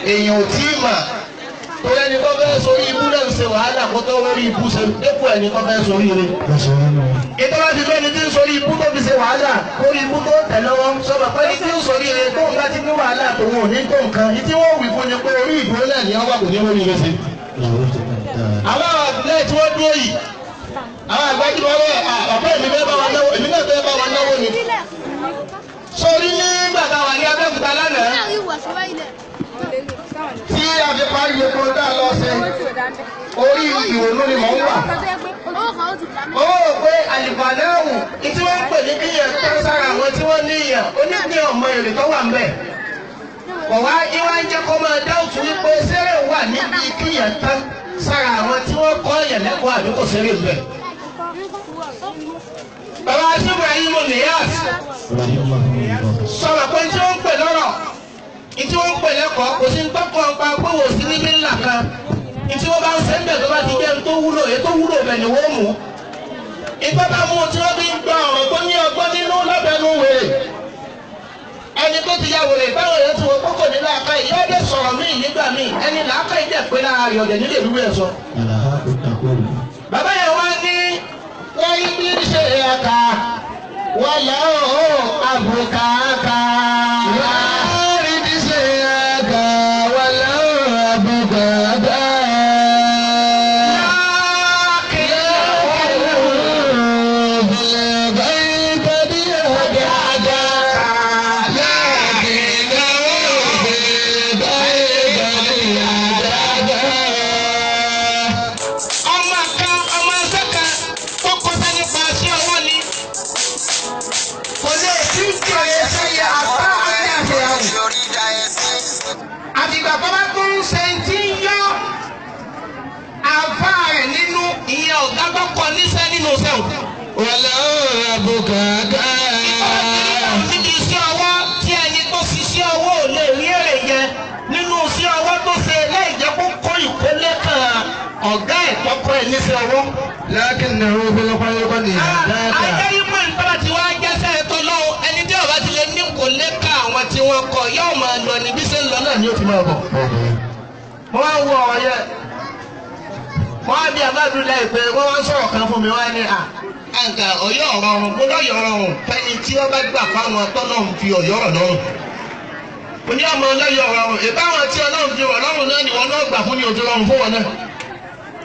èèyàn ò tí ì mà torí ẹni tó fẹ́ sórí ibú náà ń ṣe wàhálà kó tó lórí ibú ṣe dépò ẹni tó fẹ́ sórí ire. ìtọ́lá ti tó ẹni tí ń sórí ibú tó fi ṣe wàhálà lórí ibú tó tẹ̀ lọ́wọ́ sọ̀rọ̀ pé ẹni tí ń sórí ire tó ń bá ti ní wàhálà tòun ò ní tó nǹkan ìtí wọ́n wí fún ni pé orí ìdúró náà ni wọ́n wà kò ní lórí ire sí. àwọn àgbẹ̀ tí wọ́n dúró yìí àwọn àgbájú wọn bẹ́ẹ̀ ọ̀pẹ́ èmi náà fẹ́ bá wọn náwó ni. sórí nígbà táwọn ní Abẹ́òkúta lánàá tí a fi parí epo dá lọ sí orí ìrònú ni mò ń wà. ó rò pé àlìfàdáhùn tí wọ́n ń pè ní kíyàn tán sára àwọn tí wọ́n ní ìyàn onípín ọmọ èrè tó wà ń bẹ̀. kọ̀wá ìwà ń jẹ́ kó máa dáwùtú wípé sẹ́rẹ̀ wà níbi kíyàn tán sára àwọn tí wọ́n kọ́ ìyàn lẹ́kọ̀ọ́ àdúgbò sẹ́rẹ̀ ń bẹ̀. bàbá Ibrahim Niyas sọ̀rọ̀ pé tí wọ́n ń pè lọ́rọ̀ ìtí wọ́n ń pè lẹ́kọ̀ọ́ kò sí ń tọ́kọ̀ ọ̀pá gbówó sí níbí ńlá kan ìtí wọ́n bá ń ṣe ń bẹ̀ tó bá ti jẹ́ tó wúlò èyí tó wúlò bẹ̀ ni wọ́n mú. ìgbà bá mú tí wọ́n fi ń gba ọ̀rọ̀ tó ní ọgbọ́n nínú lọ́bẹ̀ẹ́nu wèrè ẹni tó ti ya wèrè báwo yẹn ti wọ kókò ní làákà yìí yóò dé sọ̀rọ̀ míì nígbà míì ẹni làákà yìí dẹ̀ pé lára rẹ̀ ọ̀dẹ̀ nílé ìlú rẹ̀ sọ. bàbá yẹn wá ní wọ́n yí bí ṣe ẹ̀ka wọ́n lọ́ọ́ àbùkàkà. Wàlá àbùkàkà. Níbi iṣẹ́ ọwọ́ tí ẹni tó ṣiṣẹ́ ọwọ́ ò lè rí èrè jẹ nínú iṣẹ́ ọwọ́ tó ṣe lẹ́yìn jẹ́ kó kó ìkólé kan ọ̀gá ìtọ́kọ ẹ̀ níṣẹ́ ọwọ́. Lákìn náà ó fi lọ́pàá lọ́pàá ní ìdáàkà. Ayé mọ̀ nípa tí wọ́n á jẹ́sẹ̀ ẹ̀tọ́ lọ́wọ́ ẹni tí ọba ti lè ní kólé ka àwọn tí wọ́n kọ yóò máa lọ ní bí ṣe ń lọ náà ni ó ti máa bọ̀. Mo wá ń wo ọ̀rọ̀ yẹn. Wọ́n á bí abádùúlẹ̀ ìpè wọ́n wá ń sọ̀rọ̀ kan fún mi wá ní àǹkà ọ̀yọ́ ọ̀rọ̀ ọ̀run mo lọ́yọ̀ ọ̀rọ̀ ọ̀run fẹ́ni tí wọ́n bá gbà fáwọn tọ́nà ń fi ọ̀yọ́ ọ̀rọ̀ lọ́rùn. mo ní ọmọ lọ́yọ̀ ọ̀rọ̀ ọ̀run ìbáwọn tí ọlọ́run fi ọ̀rọ̀ lọ́rùn náà ni wọ́n náà gbà fún ní ojú ọ̀run fún wọn náà.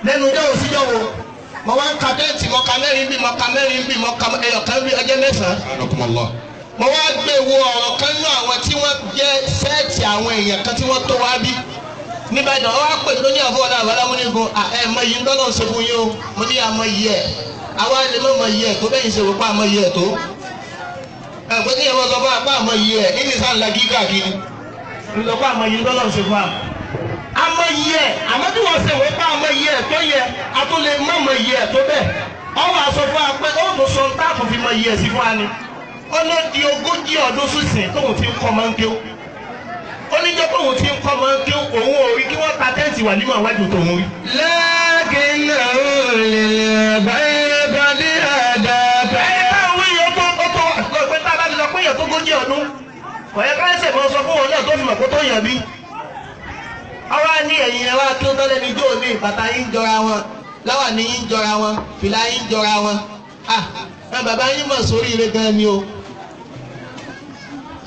lẹ́nu ọjọ́ òsíjọ́ wo mo wá ń ka bẹ́ẹ̀tì mo ka mẹ́rin bí mo ka mẹ́rin bí mo ka ẹyọ̀kan bí ọjọ́ mẹ́sàn-án. mo wá gbé wo ọ̀rọ̀ kan nínú àwọn tí wọ́n jẹ́ sẹ́ẹ̀tì àwọn èèyàn kan tí wọ́n tó wá bí níbàdàn wọ́n wá pè lóní àfọwọ́dà àbálámúnigun ẹ̀ẹ̀mọ yìí ń tọ́lọ́ ń ṣe fún yín o mo ní àmọ́ yìí ẹ̀ àwa lè má mọ iye ẹ̀ tó bẹ́yìn ṣe wò pa àmọ́ iye ẹ̀ tó ẹ̀gbẹ́ tí yẹn wọ́n sọ fún apá àmọ́ iye ẹ̀ nínú ìsàn ńlá kíkà kiri lọ pa àmọ́ iye tọ́lọ́ ń ṣe fún wa àmọ́ iye ẹ̀ àmọ́ tí wọ́n ṣe wò pa àmọ́ iye ẹ̀ tó yẹ a tó lè má mọ iye ẹ̀ tó bẹ́ẹ̀ ọwọ́ aṣọ fún wa pé ó tó sọ táàpù fi mọ iye ẹ̀ sí fún wa ni ó ló di 40 ọdún sísìn tóun ti ń kọ́ máa ń kéw ó ní jẹ́ tóun ti ń kọ́ máa ń kéw òun ò rí kí wọ́n ta tẹ́ǹtì wà nímọ̀ wájú tòun rí. Lákìn náà ó lè báyìí bàdí àdàbà. ẹ̀yin táwọn èèyàn tó pé tá a bá ti lọ pé èèyàn tó 40 ọdún ọ̀yẹ́ káńsẹ̀ mọ́ sọ fún wọn náà tó fi mọ̀ kó tó yàn bí. ọwọ́ á ní ẹ̀yìn ẹ̀ wá kí ó tọ́lẹ̀ ní jóò ní bàtà yín jọra wọn láwà ní yín jọra wọn fìlà yín jọra wọn. bàbá yín mọ̀ sórí ire gan ni o.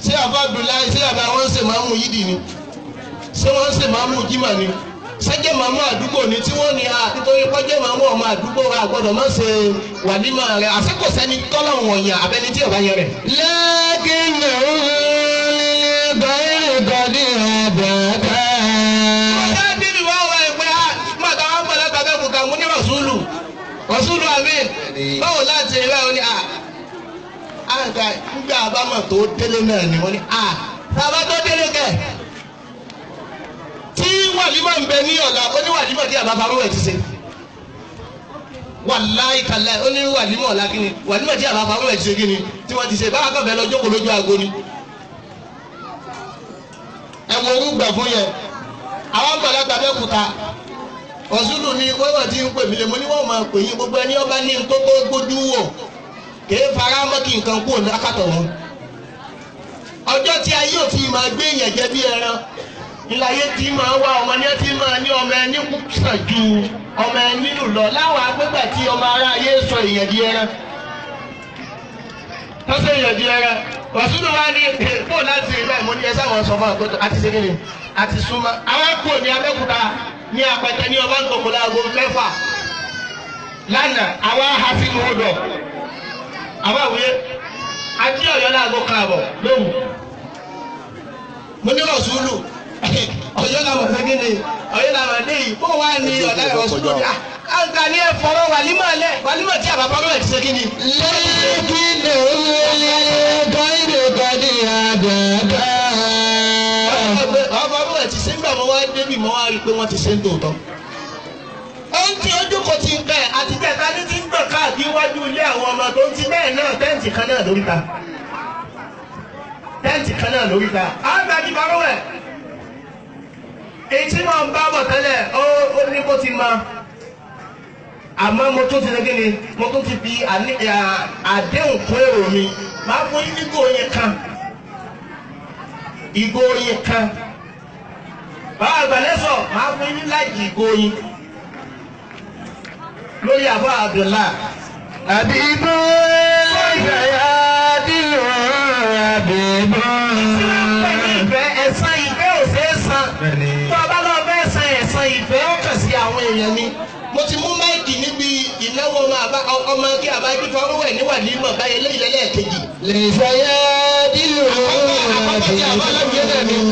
ṣé àbá Abdullahi ṣé àbá wọn ń ṣe màmú yídì ni ṣé wọ́n ń ṣe màmú jimá ni sẹ́jẹ̀ màmú àdúgbò ni tí wọ́n ní nítorí kọ́jẹ́ màmú ọmọ àdúgbò àgbọ̀dọ̀ má ṣe wàlímà rẹ̀ àsìkò sẹ́ni tọ́lọ̀ wọ̀nyàn abẹ́ni tí ọ̀bá yẹn rẹ̀. Lákìn náà ó lè báyìí bàdí àdàbà. ọ̀sẹ̀ bíbí wọ́n wọ ẹgbẹ́ mọ̀tà wọn bọ̀ láti Abẹ́òkúta mú ní Rasulu Amin báwo láti rẹ̀ ọ ní àǹkà nígbà àbámọ̀ tó délé náà ni wọ́n ní sábà tó délé kẹ̀ tí wàlímà ń bẹ ní ọ̀la ó ní wàlímà tí àbá farú ẹ̀ ti ṣe wàláì kàlá ó ní wàlímà ọ̀la kí ni wàlímà tí àbá farú ẹ̀ ti ṣe kí ni tí wọ́n ti ṣe báwa kàn fẹ́ lọ jókòó lójú aago ni ẹ wo orúgbà fún yẹn àwọn àgbàlagbà Abẹ́òkúta Rasulu ni wọ́n ti ń pè mí lé mo ní wọ́n máa pè yín gbogbo ẹni ọba ní tó tó gbójú wò kèé fara mọ́ kí nǹkan kú òní akátọ̀ wọn ọjọ́ tí ayé òfin máa gbé èèyàn jẹ bí ẹran ìlàyé tí máa wá ọmọ ní ẹtí máa ní ọmọ ẹni sàn ju ọmọ ẹni lọ láwọn agbègbè tí ọmọ ara ayé sọ èèyàn di ẹran tọ́sẹ̀ èèyàn di ẹran wàsúlù wa ní bóun láti rí báyìí mo ní ẹsẹ̀ àwọn sọ̀fọ̀ àgbẹ̀tò àti ṣẹ́gẹ́lì àti súnmọ́ àwọn kúrò ní Abẹ́òkúta ní Apẹtẹ ní ọba ńkọkọ láago 6 lánàá àwọn ahasínú ọdọ àwọn àwòye àti Ọ̀yọ́ láago 1 lóhùn mo ní wàsúlù Ọ̀yọ́ làwọn ṣẹ́gẹ́lì Ọ̀yọ́ làwọn dé yìí bó wà ní ọ̀dà wàsúlù ní àǹkà ní ẹ̀fọ́rọ̀ wàlímọ̀ tí àbàbá rẹ̀ ti ṣe kí ni. لكن الغير قد هداك bàbá rẹ̀ ti ṣe ń gbà mọ́ wá débi mọ́ wá rí pé wọ́n ti ṣe ń tòótọ́. ohun tí ojú kò ti ń bẹ̀ àti jẹ́ta ní ti ń gbọ̀n káàkiri iwájú ilé àwọn ọmọ tó ń ti bẹ́ẹ̀ náà tẹ́ǹtì kan náà lóríta. tẹ́ǹtì kan náà lóríta. àwọn gbàgbé bàbá rẹ̀ èyí tí wọ́n ń bá bọ̀ tẹ́lẹ̀ ó ní bó ti máa. àmọ́ mo tún ti lẹ́gẹ́ ni mo tún ti fi àdéhùn kún èrò mi máa fún yín ìgò oyin kan báwa àgbàlẹ́sọ̀ máa fún yín láìjì ìgò oyin lórí àbọ̀ Abdullah. àbíbó ìgbàyà dìlù àbíbó. ìfẹ́ ẹ̀san ìfẹ́ ò ṣeé san tó o bá lọ fẹ́ san ẹ̀san ìfẹ́ ó kàn sí àwọn èèyàn ni. mo ti mú máìkì níbi ìnáwó ọmọ kí àbájú fọwọ́ ní wàlímọ̀ báyìí lẹ́yìn lẹ́lẹ́ẹ̀kejì. lè ṣayá dìlù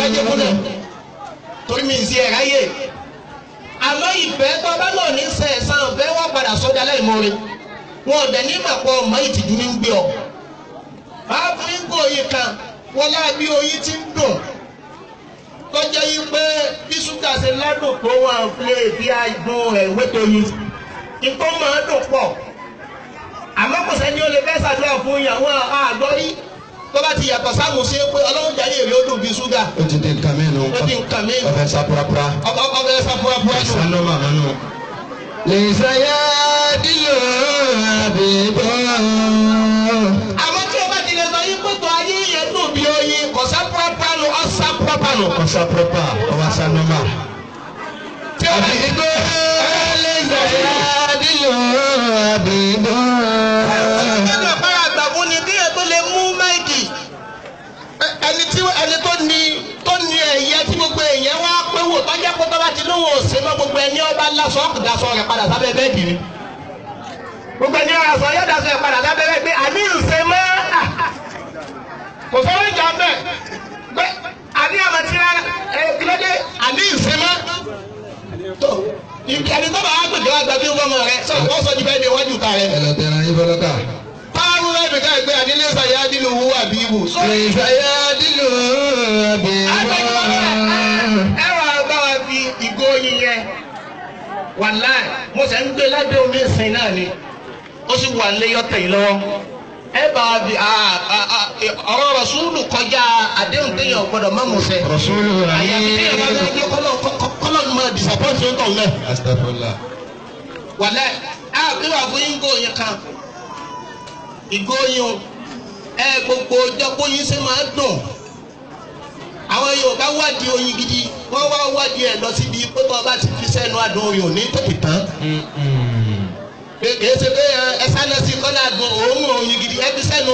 àbíbó. torí mi ì sí ẹ̀ ráyè. àmọ́ ìfẹ́ tó bá lọ ní sẹ̀ ẹ̀san ìfẹ́ wọ́n padà sọ́jà láìmọ́re wọn ò dẹ̀ ní màpọ̀ ọmọ ìtìjú ní gbé ọ. máa fún igbó oyin kan wọn láàbí oyin ti ń dùn tọ́jọ́ yìí pé bí ṣúgà ṣe ládùn tó wọn lè fi àìdùn ẹ̀wé tó yin nǹkan máa dùn pọ̀ àmọ́ kò sẹ́ni ó lè fẹ́ ṣàdúrà fún ìyàwó àgbọ́rí tó bá ti yàtọ̀ sáàmù sí pé ọlọ́run jáde èrè ó dùn bí ṣúgà. ó ti di nǹkan mẹ́nu. ọbẹ̀ sápúrápúrá. ọbẹ̀ sápúrápúrá nù. ìsànú màmá nù. lè ṣayá dìlù àbíbó. àmọ́ tí o bá ti lè sọ yín pé tó ayé yẹn dùn bí oyin kò sápúrápúrá nù ọ́ sápúrápúrá nù. ọ̀sápúrápá ọba sanuma. tí o bá ti àbíbó lè ṣayá dìlù àbíbó. ẹgbẹ́ ìpara àgbà fún ni bí ètò lè mú máìkì ẹni tó ní ẹ̀yẹ tí gbogbo èèyàn wá pé wò tọ́jà pé tọ́ba ti lóhùn òsè mọ́ gbogbo ẹni ọba lásán ọ̀kùdásọ rẹ̀ padà sábẹ́ bẹ́ẹ̀dì ni gbogbo ẹni ọ̀rọ̀ sọ yọ̀dà sọ rẹ̀ padà sábẹ́ bẹ́ẹ̀ pé àní ìṣe mọ́ kò sọ́wọ́ ìjà bẹ́ẹ̀ pé àní àmàtìrà kílódé àní ìṣe mọ́ ẹni tó bá wá gbèdé wá gbàgbé wọn mọ rẹ wọ́n sọ ju bẹ́ẹ̀ ni iwájú ta rẹ. ẹ lọ tẹ̀ra yín fọlọ́kà. Táwọn ẹ̀mí ká ẹgbẹ́ àdílé ṣàyà dìlù wú àbí ibù. lè ṣayá dìlù àbíbó. Ẹ wà bá wa fi ìgò oyin yẹn. Wàláì, mo ṣe ń gbé lábẹ́ omi ìsìn náà ni. Ó sì wà lé yọ̀tẹ̀ yìí lọ́wọ́. Ẹ bá wa fi ọ̀rọ̀ Rọ̀ṣúlù kọjá àdéhùn téèyàn gbọ́dọ̀ má mú ṣẹ. Rọ̀ṣúlù àyàfi téèyàn bá fẹ́ kí kọ́lọ́ ní máa disappoint ń tọ̀ mẹ́. Astaghfirullah. Wàláì, bí wàá fún yín gò oyin kan. Ìgò oyin gbogbo ọjọ́ bóyin ṣe máa dùn. Àwọn Yorùbá wádìí oyin gidi wọ́n wá wádìí ẹ̀ lọ síbi pé tó bá ti fi sẹ́nu adùn oyin ò ní tètè tán. Kèé ṣe pé ẹsánẹ́sì kọ́lá adùn òórùn oyin gidi ẹ fi sẹ́nu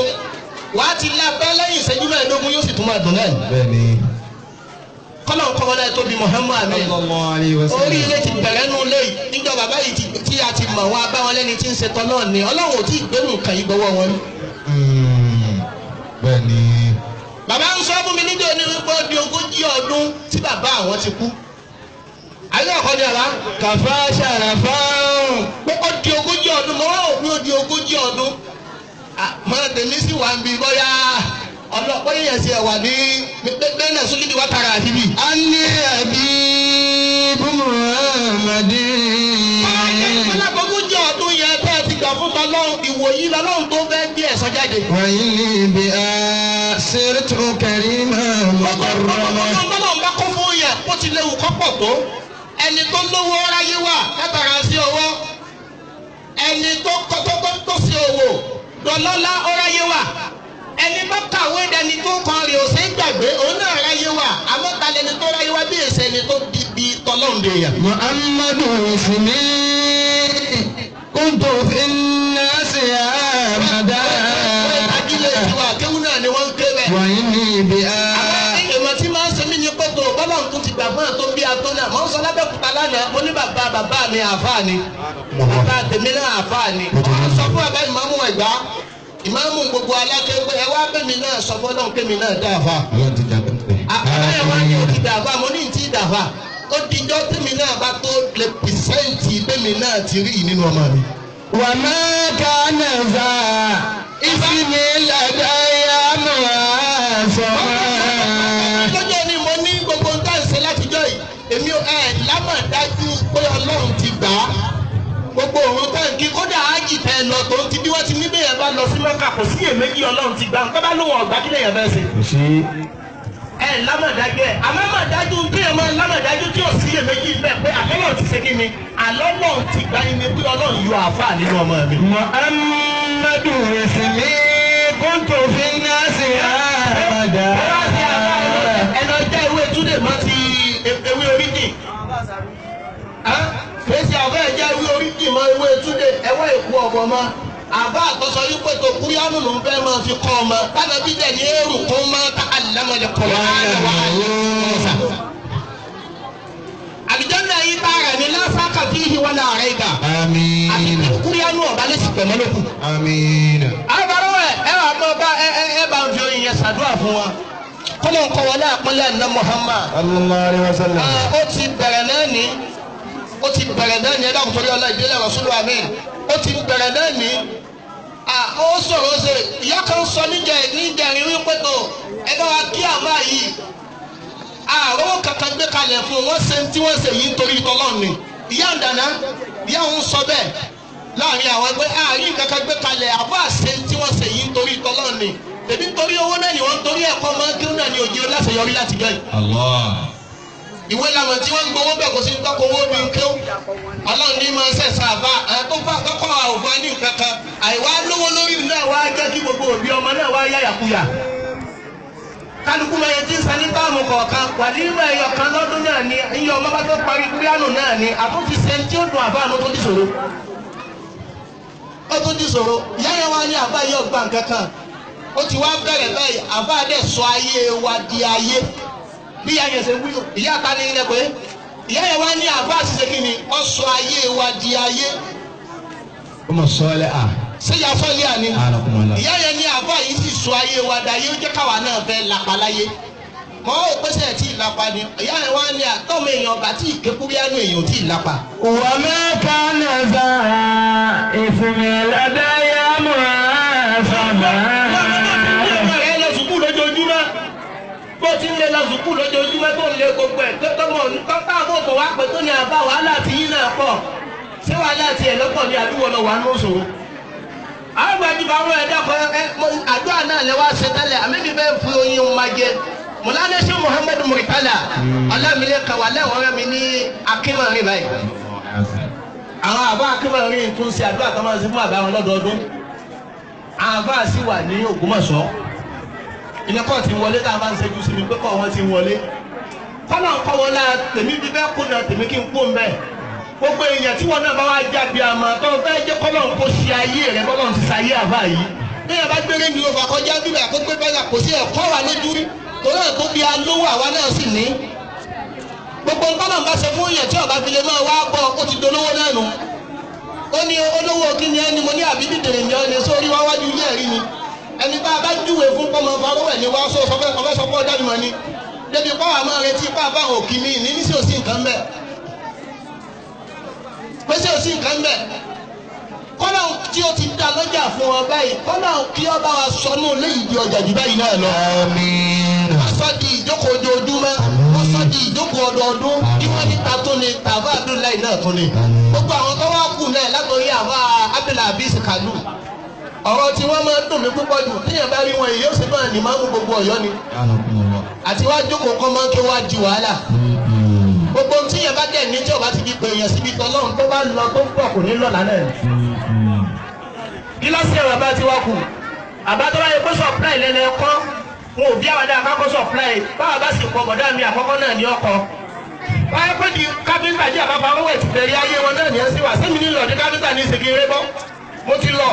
wà á ti lábẹ́ lẹ́yìn ìṣẹ́jú mẹ́ẹ̀ẹ́dógún yóò sì tún máa dùn náà. Bẹ́ẹ̀ni. Kọ́lá ń kọ́kọ́ lẹ́yìn tó bí Muhammad amin. Sallallahu alaihi wasallam. Orí ilé ti bẹ̀rẹ̀ nù lẹ́yìn níjọ́ bàbá yìí tí a ti mọ̀ wọn abáwọn lẹ́ni tí ń ṣe tọ́ náà ni Ọlọ́run ò tí ì gbẹ́rù nǹkan yìí gbọ́wọ́ wọn. Bẹ́ẹ̀ni. Bàbá ń sọ fún mi níjọ́ ní wípé ó di 40 ọdún tí bàbá àwọn ti kú. Ayé ọ̀kọ́ ni àbá. Kàfá ṣàràfá. Pé ó di 40 ọdún mọ́ wọ́n ò pé ó di 40 ọdún. Mọ́ tèmi sì wà ń bi bóyá ọlọ́pàá yẹn ṣe wà ní bẹ́ẹ̀ náà sókè ní wàtàrà àdìbì. A ní àbí Muhammadi. Ọlọ́pàá jẹ́ ọdún yẹn bẹ́ẹ̀ ti gbà fún Ọlọ́run ìwòyí lọ́lọ́run tó fẹ́ bí ẹ̀sán jáde. Wàyí ní ibi àṣírìtò kẹrìmà mọ̀kànlá. Ọlọ́run bá kó fún yẹn bó ti léwu kọ́pọ̀ tó. Ẹni tó lówó ráyé wà látara sí owó. Ẹni tó sí owó dọ̀lọ́lá ó ráyé wà. Ẹni bá kàwé dẹni tó kan rè ó ṣe é gbàgbé òun náà ráyé wà àmọ́ ta lẹni tó ráyé wá bí èsè tó bí tọ́lọ́ǹde yẹn. Muhammadu ismi kuntu fi nnasi amada. ajílẹ̀ tiwa kéwù náà ni wọ́n ń ké bẹ́ẹ̀. Wa inni bi èèmọ̀ tí máa ń ṣe mí ní pẹ́tò bọ́lọ́n tó ti gbà fún ẹ̀ tó bí atọ́ náà mọ̀ ń sọ lábẹ́kúta lánàá mo ní bàbá mi àáfàá ni bàbá tèmi náà àáfàá ni wọ́n sọ fún ẹ̀bá ìmáàmù Ẹ̀gbá ìmáàmù gbogbo alákẹ́gbẹ́ ẹ wá bẹ́mi náà sọ fọ́lọ́n kémi náà dá àfà. àbáyọ̀ wá ní òkè dàfà mo ní ìtì dàfà ó dijọ́ tèmi náà bá tó lè pìsẹ́ǹtì bẹ́mi náà ti rí nínú ọmọ mi. wa ma kana za ismi ladayya mu'asama. lọ́jọ́ ni mo ní gbogbo ń tà ń ṣe látijọ́ yìí èmi lámàdájú pé Ọlọ́run ti gbà á gbogbo òun táǹkì kódà ájì tẹ lọ tó ń ti bí wọ́n ti ní bẹ́ẹ̀ bá lọ sí Mẹ́kà kò sí èméjì Ọlọ́run ti gbà ń tọ́ba lóhùn ọ̀gbá kílẹ̀ yẹn bẹ́ẹ̀ ṣe. lámàdájú ẹ̀ àmàmàdájú bí ẹ̀ máa lámàdájú tí ò sí èméjì bẹ́ẹ̀ pé àlọ́lọ́ ti ṣe kí ni àlọ́lọ́ ti gbà yín ni pé Ọlọ́run yọ àfà nínú ọmọ mi. Muhammadu ismi kuntu fi nnasi amada. ẹnà jẹ́ ewé túnde má ti ewé oríjì fèsì àbẹ́ ẹ̀jẹ̀ ewé oríjì má ewé túnde ẹwọ́ èkó ọ̀bọ̀ ma àbá àtọ́sọ yìí pé tó kúrìánù ló ń fẹ́ máa fi kọ́ ọmọ tánà bí dẹ̀ ní èrò kó máa ta àlámọ̀lẹ̀ kọ̀ọ̀lá àlùjánnà yìí tààrà ní lásàkà tí ìhì wọn láàrẹ̀ ìgbà àti kúrìánù ọ̀bá lè sì pẹ̀mọ́ lókù. àbárò ẹ wà mọ́ bá ẹ bá ń fi oyin yẹn ṣàdúrà fún wa kọ́lọ̀ ń kọ́ wọlé àpọ́nlé àná Muhammad. sallallahu alaihi wasallam. ó ti bẹ̀rẹ̀ náà ní ẹ̀dá àkùtọ́rí ọlá ìdílé Rasulu amin ó ti bẹ̀rẹ̀ náà ní ó sọ̀rọ̀ ṣe ìyá kan sọ níjẹ̀rin wípé tó ẹgbẹ́ wa kí àbá yìí àrò kankan gbé kalẹ̀ fún wọn ṣe tí wọ́n ṣe yìí nítorí tọ́lọ́ọ̀ ni ìyá ń dáná ìyá òun sọ bẹ́ẹ̀ láàrin àwọn ẹgbẹ́ àárín kankan gbé kalẹ̀ àbá ṣe tí wọ́n ṣe yìí nítorí tọ́lọ́ọ̀ ni tèmi nítorí owó náà ni wọ́n nítorí ẹ̀kọ́ máa ń kí náà ni òjò láṣeyọrí láti jọ yìí. ìwé làwọn tí wọ́n ń gbowó bẹ̀ kò sí tọ́kọ̀ owó mi ń kí ó Ọlọ́run ní máa ń sẹ̀sà àbá tó fà kọ́kọ́ àwòfà ní nǹkan kan àìwá lówó lórí náà wá jẹ́ kí gbogbo òbí ọmọ náà wá yáyàkuyà. kálukú máa yẹ tí ń san ní táàmù kọ̀ọ̀kan wàlímọ̀ ẹ̀yọ̀ kan lọ́dún náà ni iye ọmọ bá tó parí kúrẹ́ánù náà ni àtúntì sẹ́ni tí ó dùn àbá àánú tó dì sòro. ó tó dì sòro ìyá yẹn wá ní àbá yìí ọgbà nǹkan kan ó ti wá bẹ̀rẹ̀ báyìí àbá dẹ̀ sọ ayé wa di ayé bí ìyá yẹn ṣe wí ìyá ta ni ilẹ̀ pé ìyá yẹn wá ní àbá àṣìṣe kí ni ó sọ ayé wa di ayé. ó mọ̀ sọ́ọ́lẹ̀ à. ṣé ìyá sọ́ọ́lẹ̀ à ni ìyá yẹn ní àbá yìí sì sọ ayé wa di ayé ó jẹ́ káwa náà fẹ́ lápá láyé mọ́ ò pèsè tí ì lápá ni ìyá yẹn wá ní àtọ́mọ èèyàn ọba tí ìkékúrẹ́ánú èèyàn tí ì lápá. wa ma kana za ismi ladayya mu'asama. bó ti ń lé lọ sùkú lójoojúmọ́ tó ń lé gbogbo ẹ̀ tó mọ̀ tọ́tà àbòkò wá pé tó ní àbá wàhálà tí yín náà pọ̀ ṣé wàhálà tí ẹ̀ lọ́pọ̀ ní àdúgbò lọ wà ní òṣòro. àwọn gbajúmọ̀ àwọn ẹ̀dá kan àdúrà náà lè wá ṣe tẹ́lẹ̀ àmì bẹ́ẹ̀ fi oyin ma jẹ mọ̀lánà ṣé Muhammadu Murtala ọ̀làmílẹ̀ kàwá lẹ́wọ̀n rẹ̀ mi ní akínmọ̀rin báyìí. àwọn àbá akínmọ̀rin tún ṣe àdúrà tó máa ń ṣe fún àbá wọn lọ́dọọdún. àwọn àbá sì wà ní Ògbómọ̀ṣọ́ ilé kọ́ ti wọlé tá a máa ń ṣẹ́jú sí mi pé kọ́ wọn ti wọlé kọ́nà kọ́ wọn lára tèmi bí bẹ́ẹ̀ kùnà tèmi kí n kó mbẹ́ gbogbo èèyàn tí wọn náà bá wá jáde àmọ́ tó fẹ́ jẹ́ kọ́nà kó ṣe ayé rẹ kọ́nà ti ṣe ayé àbá yìí bẹ́ẹ̀ bá gbére ní òfà kọjá bíbẹ̀ àkókò bẹ́ẹ̀ kò sí ẹ̀kọ́ wa lójú rí torí ẹ̀ tó bí alówó àwa náà sì ní gbogbo kọ́nà bá ṣe fún èèyàn tí ọba fi lè máa wá bọ̀ ó ti dolówó náà nù ó ní olówó kí ni ẹni mo ní àbí dídèrè ní ọ ní sórí wáwájú ilé ẹ̀rí ni ẹni bá a bá júwe fún kọ́mọ farowẹ̀ ni wàá ọfẹ́ sọ fún ọjà nìmọ̀ ni débi pàwọn àmọ́ retí pàbá òkì mi ní ní sí òsì nǹkan bẹ́ẹ̀ pé sí òsì nǹkan bẹ́ẹ̀ kọ́nà tí ó ti dá lọ́jà fún ọ báyìí kọ́nà kí ọba wa sọnù léyìí di ọjà jù báyìí náà lọ. wọ́n sọ di ìjókòó ojoojúmọ́ wọ́n sọ di ìjókòó ọdọọdún kí wọ́n ní ta tó ni tàbá Abdullahi náà tó ni gbogbo àwọn tó wá kù náà látọ̀rí àbá Abdullahi Abis Kalu ọ̀rọ̀ tí wọ́n máa ń dùn mí púpọ̀ jù tíyẹn bá rí wọn èyí ó sì máa ní máa ń mú gbogbo Ọ̀yọ́ ni àti wá jókòó kọ́ máa ń ké wá di wàhálà gbogbo tíyẹn bá dẹ̀ ní tí ọba ti fi pè èèyàn síbi tọ́lọ́run tó bá lọ tó pọ̀ kò ní lọ́la náà ni. gíláàsì ẹ̀rọ bá ti wá kù àbá tó bá yẹ kó supply lẹ́nu ẹ̀kọ́ wọn ò bí àwàdà àkọ́kọ́ supply báwa bá sì pọ̀ bọ̀dá mi àkọ́kọ́ náà ní ọkọ̀ báyọ̀ pé di káfíńtà jẹ́ àbáfà owó ẹ̀ ti bẹ̀rẹ̀ ayé wọn náà ní ẹ̀ sí wa sẹ́mi ní lọ́ọ̀dún káfíńtà ní ìsèké eré bọ́ mo ti lọ.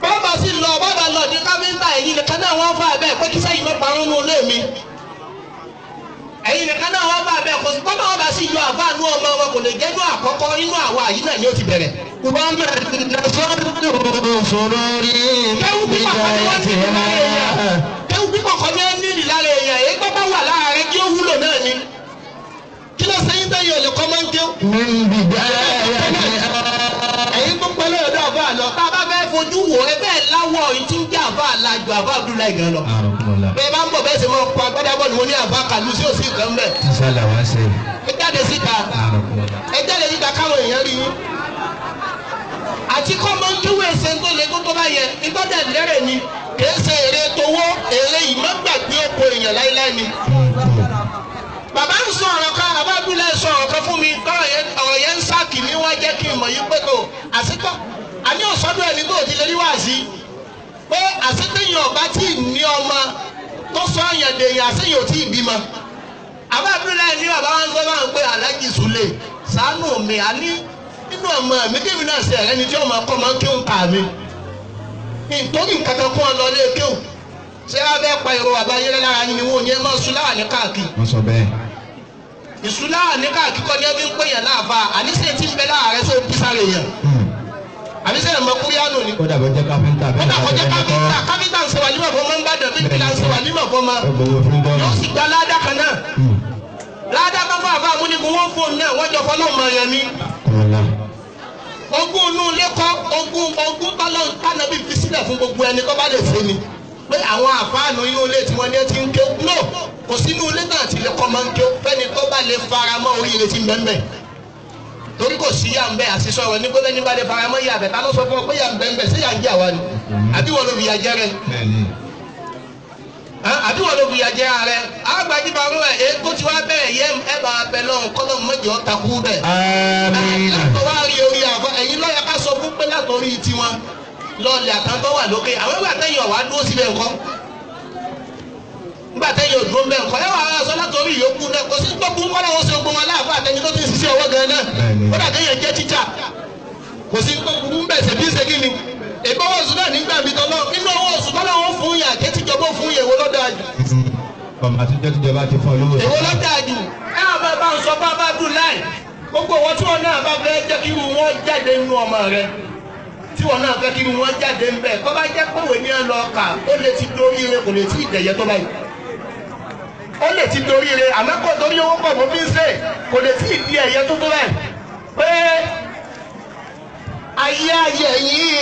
bàbá sì lọ bàbá lọ́ọ̀dún káfíńtà ẹ̀yìn nìkan náà wọ́n fà bẹ́ẹ̀ pé kí sẹ́yìn mọ́ parun nù lé mi. ẹ̀yìn nìkan náà wọ́n fà bẹ́ẹ̀ kò sí bàbá wọn bá sì yọ àfáànú ọmọ wọn kò lè jẹ́nu àkọ́kọ́ inú àwa yìí náà ni ó ti bẹ̀rẹ̀. wọ́n bẹ̀rẹ̀ sọ̀rọ̀ rí kéwù pípọ̀ kọ́ ní ẹni ìlànà èèyàn èyí tó bá wà láàárín kí ó wúlò náà ni kí ló sẹ́yìn tẹ́yìn olè kọ́ máa ń kéwù. ẹ̀yin tó pẹ́ lọ́dọ̀ àbá àlọ́ tá a bá fẹ́ fojú wò ẹ bẹ́ẹ̀ láwọ̀ ìtí ń jẹ́ àbá àlàjù àbá Abdullahi gan lọ. bẹ́ẹ̀ bá ń bọ̀ bẹ́ẹ̀ sì máa kọ agbádábọ̀ ni mo ní àbá kàlù sí òsì kan bẹ́ẹ̀. ẹ jáde síta káwọn èèyàn rí yín. àti kọ́ máa ń kéwù ẹsẹ̀ tó le tó bá yẹ ìtọ́jà lẹ́rẹ̀ ni kìí ṣe èrè tówó èrè ìmọ̀gbàgbé oko èèyàn láíláí ni. bàbá ń sọ ọ̀rọ̀ kan àbá Abdullahi sọ ọ̀rọ̀ kan fún mi ọ̀rọ̀ yẹn ń sáàkì mi wá jẹ́ kí n mọ̀ yín pé tó àsìkò àní ọ̀sọ́dún ẹni tó ti lè rí wáàsí pé àsìtẹ́yìn ọ̀bá tí ì ní ọmọ tó sọ ọ̀yàn dèyàn àsìyàn ò tí ì bímọ. àbá Abdullahi ní bàbá wọn sọ máa ń pé Alhaji Sule ṣàánú mi àní nínú ọmọ mi kébì náà ṣe ẹ̀rẹ́ni tí ọmọ akọ́ máa ń kéwòn kà mí nítorí nǹkan kan kún ọ lọ lé kéwòn ṣé wàá bẹ́ẹ̀ pa èrò àbáyé lára yín ni wọn ò ní ẹ máa sùn láwà ní káàkiri. wọ́n sọ bẹ́ẹ̀. ìsúláwà ní káàkiri kọ́ ní ẹbí ń pè yàn láàfà àníṣe tí ń bẹ láàárẹ̀ sóò bí sáré yàn. àníṣe ẹ̀mọ kúrìánù ni. ó dàbọ̀ jẹ́ káfíńtà bẹ́ẹ̀ náà kọjá káfíńtà ń ṣe wà nímọ̀ fún ọmọ ń bàdàn bíbí là ń ṣe wà nímọ̀ fún ọmọ. yóò sì gba ládà kan náà. ládà kan fún àbá amúnigun wọn fóònù náà wọ́n jọ fọlọ́ọ̀mọ yẹn ni. ogún inú ilé kọ́ ogún tánàbí fi sílẹ̀ fún gbogbo ẹni tó bá lè ṣe ni pé àwọn àfáànù inú ilé tí wọ́n ní ti ń ké no kò sínú ilé náà ti lè kọ́ máa ń ké fẹ́ni tó bá lè fara mọ́ oríire tí ń bẹ́ẹ̀ bẹ́ẹ̀ torí kò sí yà ń bẹ́ẹ̀ àṣìṣọ́ rẹ̀ ní pé bẹ́ẹ̀ ní bá lè fara mọ́ yà bẹ́ẹ̀ tá ló sọ fún ọ pé yà ń bẹ́ẹ̀ bẹ́ẹ̀ sí yà ń jẹ́ àwa ni àbí wọn ló fi yà jẹ́ rẹ àbí wọn ló fi yà jẹ́ rẹ àgbàjìbà rẹ èyí tó ti wá bẹ́ẹ̀ yẹ ẹ bá bẹ lọ́hùn kọ́lọ́ mọ́jọ́ takú bẹ́ẹ̀ ẹ̀yin lọ́yà ká sọ fún pé látọ̀rí tiwọn lọ́ọ̀lẹ̀ àtàntọ́ wà lókè àwọn ìgbà tẹ́yìn ọ̀wá dúró síbẹ̀ nǹkan nígbà tẹ́yìn òdúró ń bẹ̀ nǹkan ẹ wà á sọ látọ̀rí ìyókù náà kò sí gbógun kọ́lá wọn ṣe gbógun aláàfáà àtẹ̀yìn tó ti ń ṣiṣẹ́ ọwọ́ gan náà ó dà tẹ́yìn jẹ́ tíjà kò sí gbógun ń bẹ̀ ṣe bí ṣe kí ni èbó owó oṣù náà nígbà mi tọ́lọ́ nínú owó oṣù tọ́lọ́ wọn fún yà kétíjọba fún yà èwo lọ́dọ̀ àjù. ọmọ àtijọ́ tíjọba ti fọ́ lówó. èwo lọ́dọ̀ àjù ẹ àwọn bá ń sọ bá dùn láì gbogbo wọn tí wọn náà bá fẹ́ jẹ́ kí wọn jáde nínú ọmọ rẹ tí wọn náà fẹ́ kí wọn jáde ń bẹ̀ kọ́ bá jẹ́ pòwé ní ẹ lọ kà ó lè ti dorí ire kò lè ti ìdẹ̀yẹ tó báyìí ó lè ti dorí ire àmọ́ kò torí owó pọ̀ mọ́ bí ń ṣe kò lè ti ìdí ẹ̀yẹ tó báyìí pé ayé ayé yìí.